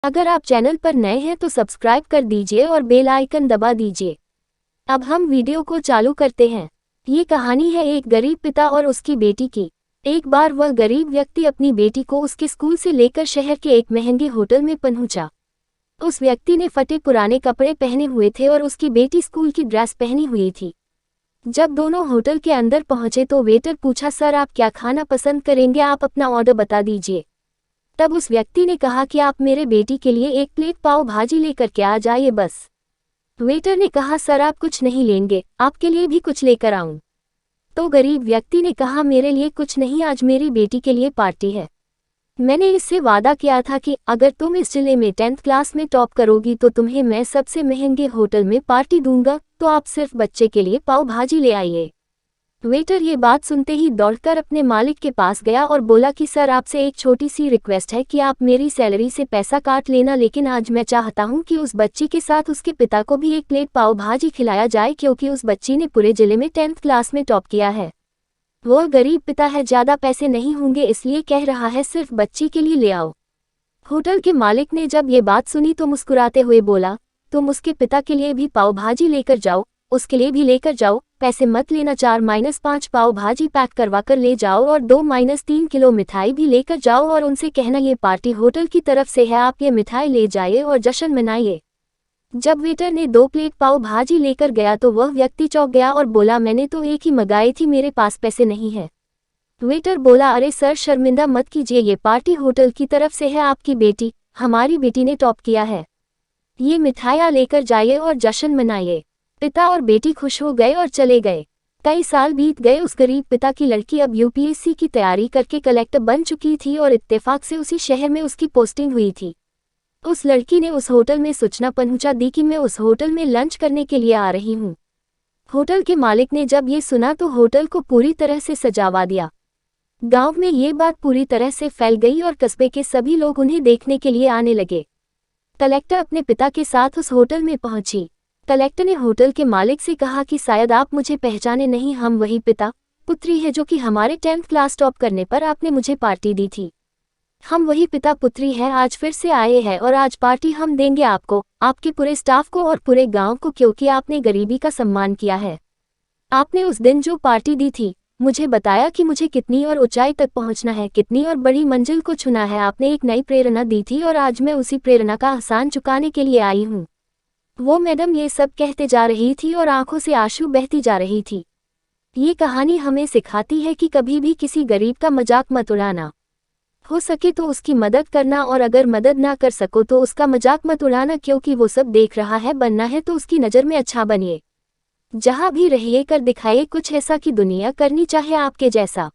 अगर आप चैनल पर नए हैं तो सब्सक्राइब कर दीजिए और बेल आइकन दबा दीजिए। अब हम वीडियो को चालू करते हैं। ये कहानी है एक गरीब पिता और उसकी बेटी की। एक बार वह गरीब व्यक्ति अपनी बेटी को उसके स्कूल से लेकर शहर के एक महंगे होटल में पहुंचा। उस व्यक्ति ने फटे पुराने कपड़े पहने हुए थे और उसकी बेटी स्कूल की ड्रेस पहनी हुई थी। जब दोनों होटल के अंदर पहुंचे तो वेटर पूछा, सर आप क्या खाना पसंद करेंगे, आप अपना ऑर्डर बता दीजिए। तब उस व्यक्ति ने कहा कि आप मेरे बेटी के लिए एक प्लेट पाव भाजी लेकर के आ जाइए बस। वेटर ने कहा, सर आप कुछ नहीं लेंगे, आपके लिए भी कुछ लेकर आऊं। तो गरीब व्यक्ति ने कहा, मेरे लिए कुछ नहीं, आज मेरी बेटी के लिए पार्टी है। मैंने इससे वादा किया था कि अगर तुम इस जिले में 10th क्लास में टॉप करोगी तो तुम्हें मैं सबसे महंगे होटल में पार्टी दूंगा, तो आप सिर्फ बच्चे के लिए पाव भाजी ले आइए। वेटर ये बात सुनते ही दौड़कर अपने मालिक के पास गया और बोला कि सर आपसे एक छोटी सी रिक्वेस्ट है कि आप मेरी सैलरी से पैसा काट लेना, लेकिन आज मैं चाहता हूं कि उस बच्ची के साथ उसके पिता को भी एक प्लेट पाव भाजी खिलाया जाए, क्योंकि उस बच्ची ने पूरे जिले में 10th क्लास में टॉप किया है। वो गरीब पिता है, ज़्यादा पैसे नहीं होंगे इसलिए कह रहा है, सिर्फ बच्ची के लिए ले आओ। होटल के मालिक ने जब ये बात सुनी तो मुस्कुराते हुए बोला, तुम उसके पिता के लिए भी पाव भाजी लेकर जाओ, उसके लिए भी लेकर जाओ, पैसे मत लेना, 4-5 पाव भाजी पैक करवा कर ले जाओ और 2-3 किलो मिठाई भी लेकर जाओ और उनसे कहना ये पार्टी होटल की तरफ से है, आप ये मिठाई ले जाइए और जश्न मनाइए। जब वेटर ने 2 प्लेट पाव भाजी लेकर गया तो वह व्यक्ति चौंक गया और बोला, मैंने तो एक ही मंगाई थी, मेरे पास पैसे नहीं है। वेटर बोला, अरे सर शर्मिंदा मत कीजिए, ये पार्टी होटल की तरफ से है, आपकी बेटी, हमारी बेटी ने टॉप किया है, ये मिठाइयाँ लेकर जाइए और जश्न मनाइए। पिता और बेटी खुश हो गए और चले गए। कई साल बीत गए। उस गरीब पिता की लड़की अब यूपीएससी की तैयारी करके कलेक्टर बन चुकी थी और इत्तेफाक से उसी शहर में उसकी पोस्टिंग हुई थी। उस लड़की ने उस होटल में सूचना पहुंचा दी कि मैं उस होटल में लंच करने के लिए आ रही हूं। होटल के मालिक ने जब ये सुना तो होटल को पूरी तरह से सजावा दिया। गांव में ये बात पूरी तरह से फैल गई और कस्बे के सभी लोग उन्हें देखने के लिए आने लगे। कलेक्टर अपने पिता के साथ उस होटल में पहुंची। कलेक्टर ने होटल के मालिक से कहा कि शायद आप मुझे पहचाने नहीं, हम वही पिता पुत्री है जो कि हमारे 10th क्लास टॉप करने पर आपने मुझे पार्टी दी थी। हम वही पिता पुत्री हैं, आज फिर से आए हैं और आज पार्टी हम देंगे आपको, आपके पूरे स्टाफ को और पूरे गांव को, क्योंकि आपने गरीबी का सम्मान किया है। आपने उस दिन जो पार्टी दी थी, मुझे बताया कि मुझे कितनी और ऊंचाई तक पहुंचना है, कितनी और बड़ी मंजिल को छूना है। आपने एक नई प्रेरणा दी थी और आज मैं उसी प्रेरणा का एहसान चुकाने के लिए आई हूँ। वो मैडम ये सब कहते जा रही थी और आंखों से आंसू बहती जा रही थी। ये कहानी हमें सिखाती है कि कभी भी किसी गरीब का मजाक मत उड़ाना। हो सके तो उसकी मदद करना, और अगर मदद ना कर सको तो उसका मजाक मत उड़ाना, क्योंकि वो सब देख रहा है। बनना है तो उसकी नज़र में अच्छा बनिए। जहाँ भी रहिए कर दिखाइए कुछ ऐसा कि दुनिया करनी चाहे आपके जैसा।